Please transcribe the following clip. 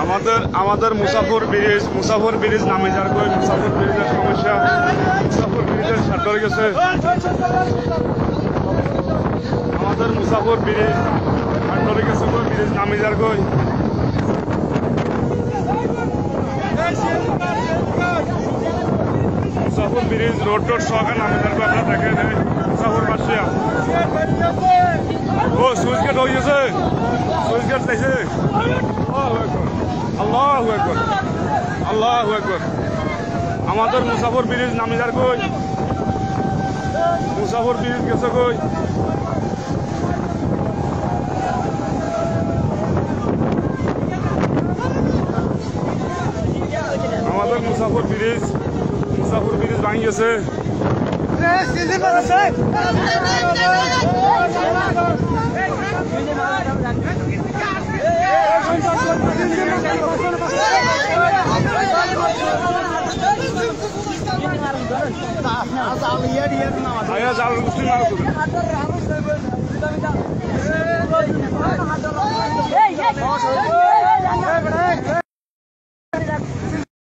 আমাদের মুসাফর ব্রিজ নামে যার কই মুসাফর ব্রিজের সমস্যা মুসাফর ব্রিজের সাথে হয়ে গেছে আমাদের মুসাফর ব্রিজ সাথে হয়ে গেছে ব্রিজ নামে যার কই মুসাফর ব্রিজ রোড সহকারে নামে যার কই আপনারা দেখেন মুসাফর বাসিয়া ও সুইচ গেট হয়ে গেছে সুইচ গেট চাইছে আল্লাহু আকবার আল্লাহু আকবার আমাদের মুসাফর ব্রিজ নামে যার কই মুসাফর ব্রিজ গেছে কই আমাদের মুসাফর ব্রিজ ভাঙি গেছে জাল